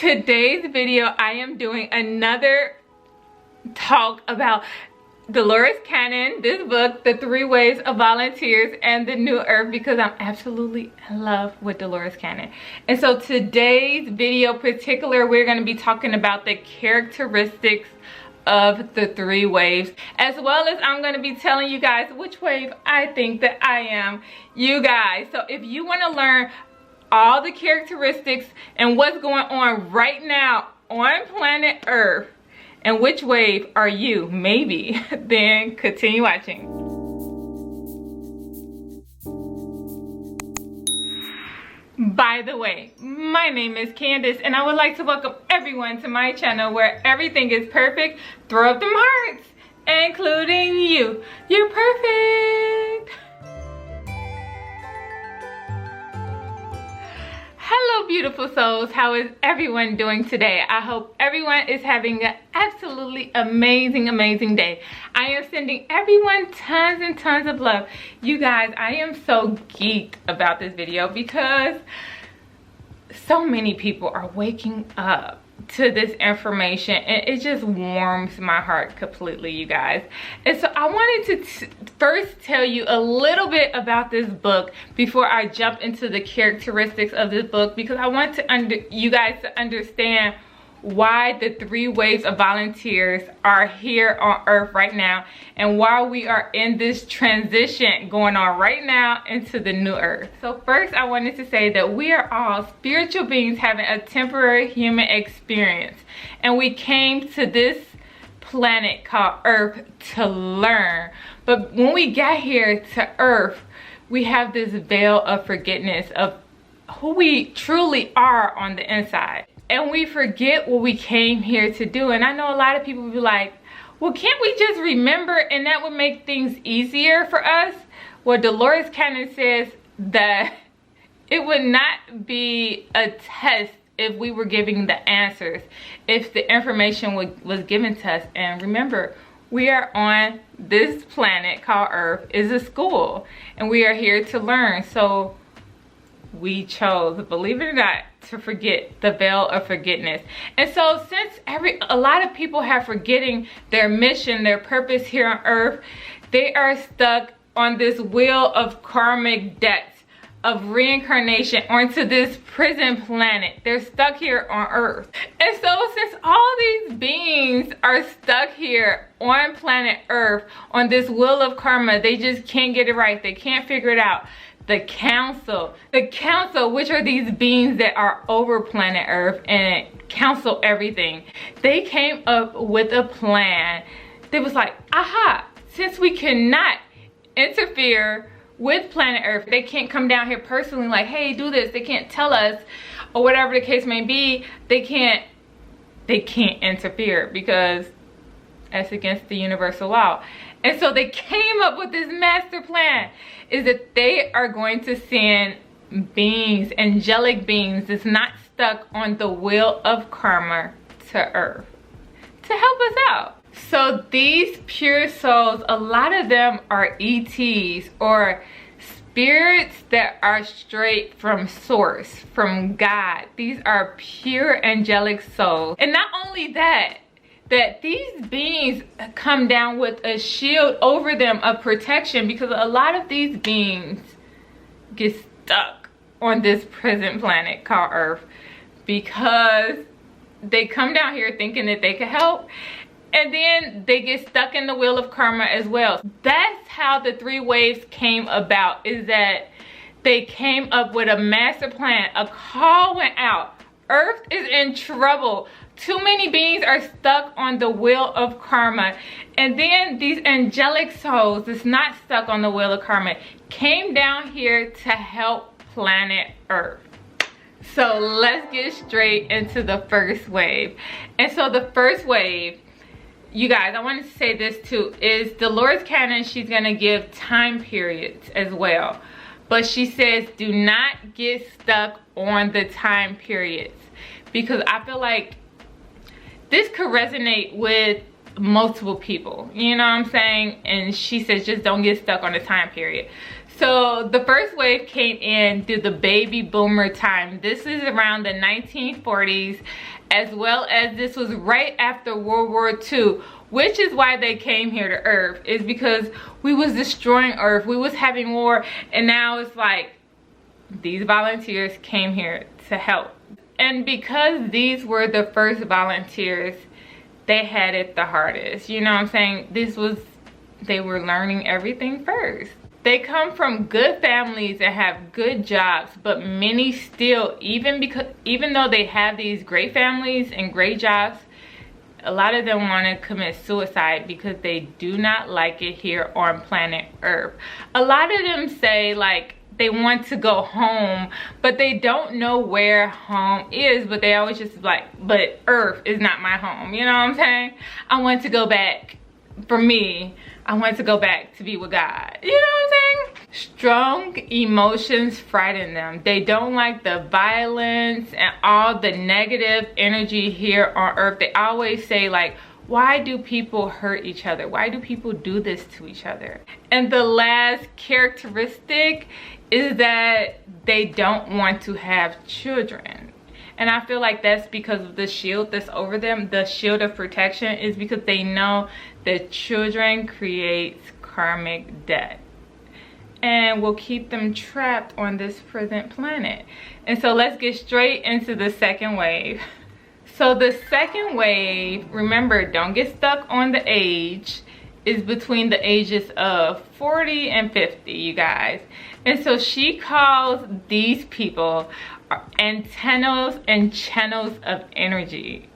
today's video, I am doing another talk about Dolores Cannon, this book, The 3 Waves of Volunteers and the New Earth, because I'm absolutely in love with Dolores Cannon. And so today's video particular, we're going to be talking about the characteristics of the 3 waves, as well as I'm going to be telling you guys which wave I think that I am, you guys. So if you want to learn all the characteristics and what's going on right now on planet Earth, and which wave are you, maybe, then continue watching. By the way, my name is Candace, and I would like to welcome everyone to my channel where everything is perfect. Throw up them hearts, including you. You're perfect. Hello beautiful souls, how is everyone doing today? I hope everyone is having an absolutely amazing day. I am sending everyone tons and tons of love. You guys, I am so geeked about this video because so many people are waking up to this information and it just warms my heart completely, you guys. And so I wanted to first tell you a little bit about this book before I jump into the characteristics of this book, because I want you guys to understand why the 3 waves of volunteers are here on Earth right now, and why we are in this transition going on right now into the new Earth. So first, I wanted to say that we are all spiritual beings having a temporary human experience, and we came to this planet called Earth to learn. But when we got here to Earth, we have this veil of forgiveness of who we truly are on the inside. And we forget what we came here to do. And I know a lot of people will be like, well, can't we just remember and that would make things easier for us? Well, Dolores Cannon says that it would not be a test if we were giving the answers, if the information was given to us. And remember, we are on this planet called Earth, is a school, and we are here to learn. So we chose, believe it or not, to forget the veil of forgiveness. And so since a lot of people have forgetting their mission, their purpose here on Earth, they are stuck on this wheel of karmic debts, of reincarnation onto this prison planet. They're stuck here on Earth. And so since all these beings are stuck here on planet Earth, on this wheel of karma, they just can't get it right. They can't figure it out. The council, which are these beings that are over planet Earth and counsel everything, they came up with a plan. They was like, aha, since we cannot interfere with planet Earth, they can't come down here personally like, hey, do this. They can't tell us, or whatever the case may be. They can't interfere because that's against the universal law. And so they came up with this master plan, is that they are going to send beings, angelic beings that's not stuck on the wheel of karma to Earth to help us out. So these pure souls, a lot of them are ETs, or spirits that are straight from source, from God. These are pure angelic souls. And not only that these beings come down with a shield over them of protection, because a lot of these beings get stuck on this prison planet called Earth because they come down here thinking that they can help, and then they get stuck in the wheel of karma as well. That's how the 3 waves came about, is that they came up with a master plan. A call went out. Earth is in trouble. Too many beings are stuck on the wheel of karma. And then these angelic souls that's not stuck on the wheel of karma came down here to help planet Earth. So let's get straight into the first wave. And so the first wave, you guys, I wanted to say this too, is Dolores Cannon, she's going to give time periods as well. But she says do not get stuck on the time periods, because I feel like this could resonate with multiple people, you know what I'm saying? And she says just don't get stuck on the time period. So the first wave came in through the baby boomer time. This is around the 1940s, as well as this was right after World War II, which is why they came here to Earth, is because we was destroying Earth, we was having war, and now it's like these volunteers came here to help. And because these were the first volunteers, they had it the hardest. You know what I'm saying? They were learning everything first. They come from good families and have good jobs, but many still, even though they have these great families and great jobs, a lot of them want to commit suicide because they do not like it here on planet Earth. A lot of them say like they want to go home, but they don't know where home is, but they always just like, but Earth is not my home. You know what I'm saying? I want to go back. For me, I want to go back to be with God. You know what I'm saying? Strong emotions frighten them. They don't like the violence and all the negative energy here on Earth. They always say like, why do people hurt each other? Why do people do this to each other? And the last characteristic is that they don't want to have children. And I feel like that's because of the shield that's over them. The shield of protection is because they know that children creates karmic debt and will keep them trapped on this present planet. And so let's get straight into the second wave. So the second wave, remember, don't get stuck on the age, is between the ages of 40 and 50, you guys. And so she calls these people antennas and channels of energy.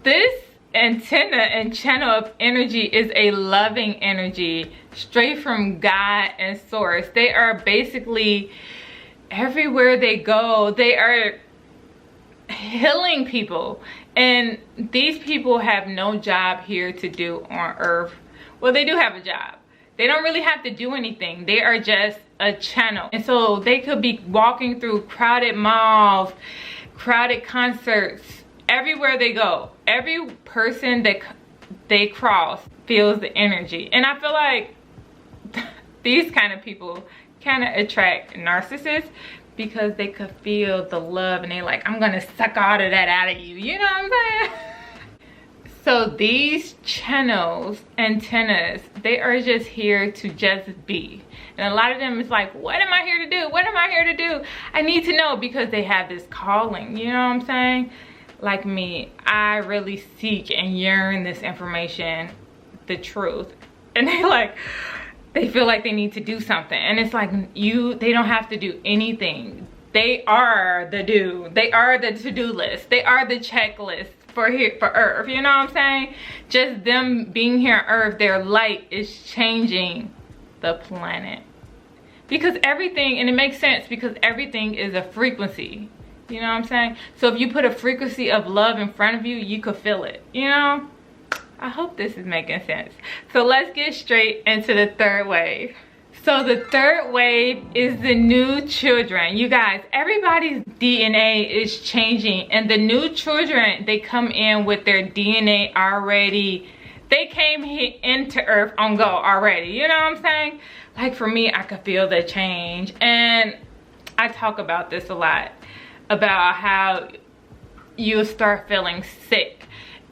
This antenna and channel of energy is a loving energy straight from God and source. They are basically everywhere they go, they are healing people. And these people have no job here to do on Earth. Well, they do have a job. They don't really have to do anything. They are just a channel. And so they could be walking through crowded malls, crowded concerts, everywhere they go. Every person that they cross feels the energy. And I feel like these kind of people kind of attract narcissists because they could feel the love and they like, I'm gonna suck all of that out of you. You know what I'm saying? So these channels, antennas, they are just here to just be. And a lot of them is like, what am I here to do? What am I here to do? I need to know, because they have this calling, you know what I'm saying? Like me, I really seek and yearn this information, the truth. And they feel like they need to do something. And it's like, they don't have to do anything. They are the do. They are the to-do list. They are the checklist for Earth, you know what I'm saying? Just them being here on Earth, their light is changing the planet. Because everything, and it makes sense because everything is a frequency, you know what I'm saying? So if you put a frequency of love in front of you, you could feel it, you know? I hope this is making sense. So let's get straight into the third wave. So the third wave is the new children. You guys, everybody's DNA is changing, and the new children, they come in with their DNA already. They came into Earth on go already, you know what I'm saying? Like for me, I could feel the change. And I talk about this a lot, about how you start feeling sick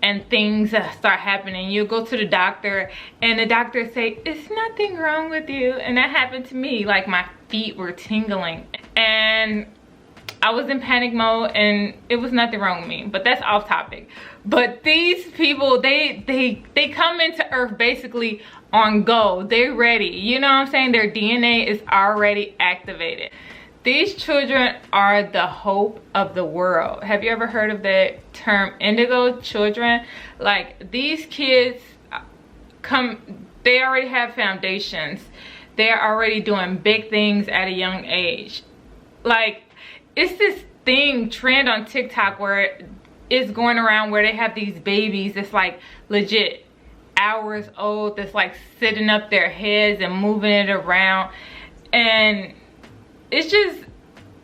and things start happening. You go to the doctor and the doctor say, it's nothing wrong with you. And that happened to me. Like my feet were tingling and I was in panic mode and it was nothing wrong with me. But that's off topic. But these people, they come into Earth basically on go. They're ready. You know what I'm saying? Their DNA is already activated. These children are the hope of the world. Have you ever heard of the term indigo children? Like these kids they already have foundations. They're already doing big things at a young age. Like it's this trend on TikTok where it's going around where they have these babies that's like legit hours old, that's like sitting up their heads and moving it around. And it's just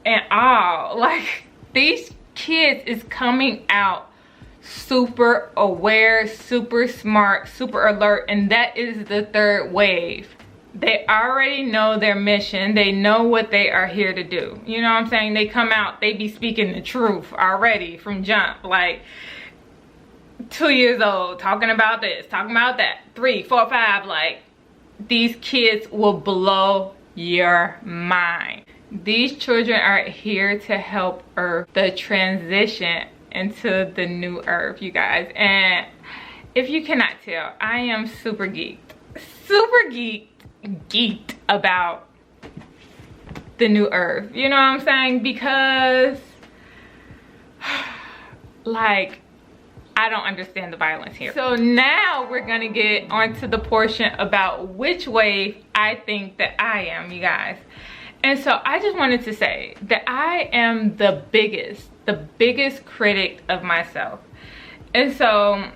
an awe. Like these kids is coming out super aware, super smart, super alert, and that is the third wave. they already know their mission. They know what they are here to do. You know what I'm saying? They come out, they be speaking the truth already from jump. Like 2 years old, talking about this, talking about that, 3, 4, 5. Like, these kids will blow your mind. These children are here to help Earth, the transition into the new Earth, you guys. And if you cannot tell, I am super geeked about the new Earth. You know what I'm saying? Because like, I don't understand the violence here. So now we're gonna get onto the portion about which wave I think that I am, you guys. And so I just wanted to say that I am the biggest critic of myself. And so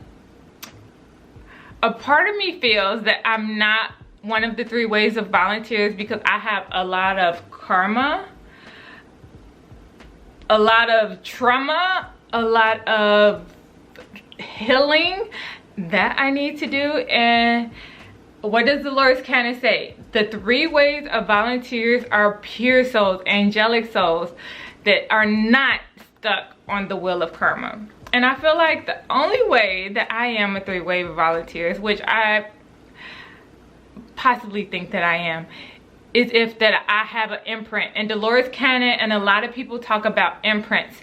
a part of me feels that I'm not one of the 3 waves of volunteers because I have a lot of karma, a lot of trauma, a lot of healing that I need to do. And what does Dolores Cannon say? The 3 waves of volunteers are pure souls, angelic souls that are not stuck on the wheel of karma. And I feel like the only way that I am a 3 wave of volunteers, which I possibly think that I am, is if that I have an imprint. And Dolores Cannon and a lot of people talk about imprints.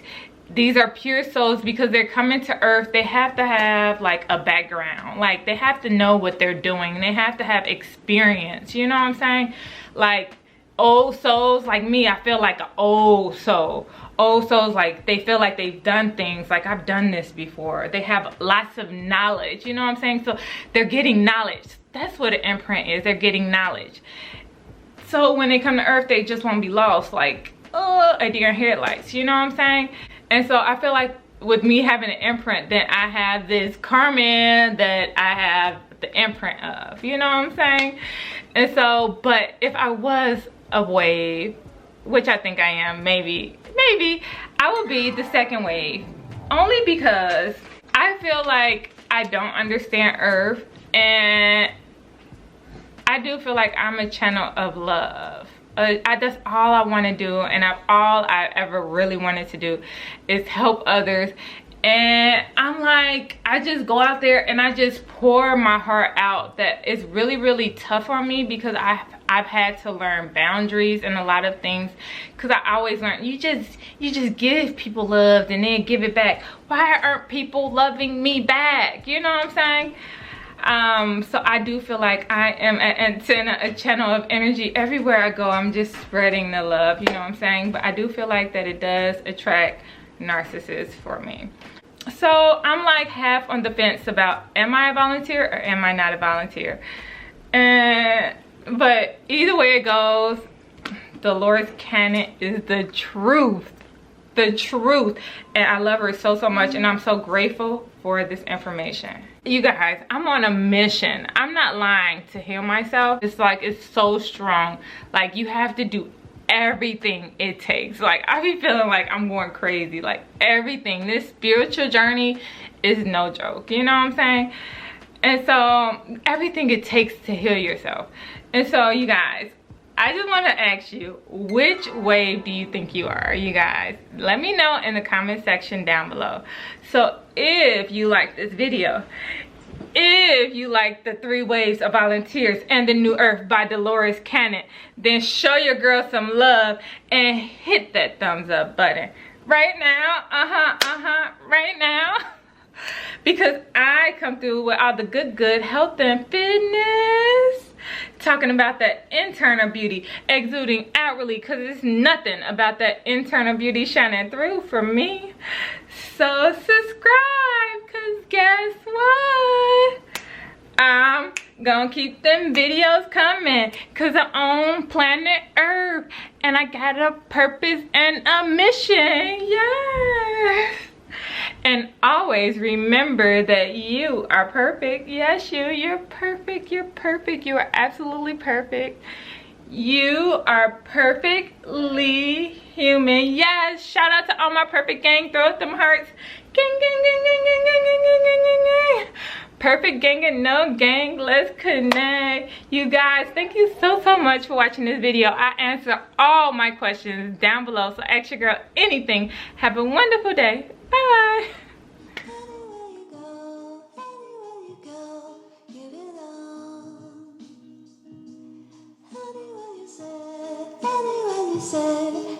These are pure souls because they're coming to Earth. They have to have like a background. Like, they have to know what they're doing. They have to have experience. You know what I'm saying? Like, old souls like me, I feel like an old soul. Old souls, like, they feel like they've done things. Like, I've done this before. They have lots of knowledge. You know what I'm saying? So they're getting knowledge. That's what an imprint is. They're getting knowledge. So when they come to Earth, they just won't be lost like a deer in headlights. You know what I'm saying? And so I feel like with me having an imprint, then I have this karma that I have the imprint of. You know what I'm saying? And so, but if I was a wave, which I think I am, maybe I will be the 2nd wave. Only because I feel like I don't understand Earth, and I do feel like I'm a channel of love. That's all I want to do, and all I ever really wanted to do is help others. And I'm like, I just go out there and I just pour my heart out. That is really tough on me because I've had to learn boundaries and a lot of things, because I always learn you just give people love and then give it back. Why aren't people loving me back? You know what I'm saying? So I do feel like I am an antenna, a channel of energy. Everywhere I go, I'm just spreading the love, you know what I'm saying? But I do feel like that it does attract narcissists for me. So I'm like half on the fence about, am I a volunteer or am I not a volunteer? But either way it goes, Dolores Cannon is the truth. The truth. And I love her so much, and I'm so grateful for this information. You guys, I'm on a mission. I'm not lying to heal myself. It's like, it's so strong. Like, you have to do everything it takes. Like, I be feeling like I'm going crazy. Like, everything. This spiritual journey is no joke. You know what I'm saying? And so, everything it takes to heal yourself. And so, you guys, I just want to ask you, which wave do you think you are, you guys? Let me know in the comment section down below. So if you like this video, if you like the 3 waves of volunteers and the new Earth by Dolores Cannon, then show your girl some love and hit that thumbs up button right now. Right now. Because I come through with all the good health and fitness. Talking about that internal beauty exuding outwardly, because there's nothing about that internal beauty shining through for me. So subscribe, because guess what? I'm gonna keep them videos coming, because I'm on planet Earth and I got a purpose and a mission. Yes. And always remember that you are perfect. Yes, you're perfect. You're perfect. You are absolutely perfect. You are perfectly human. Yes, shout out to all my perfect gang. Throw up them hearts. Gang, gang, gang, gang, gang, gang, gang, gang, gang, gang. Perfect gang and no gang. Let's connect. You guys, thank you so much for watching this video. I answer all my questions down below, so ask your girl anything. Have a wonderful day. Bye. Anyway, you said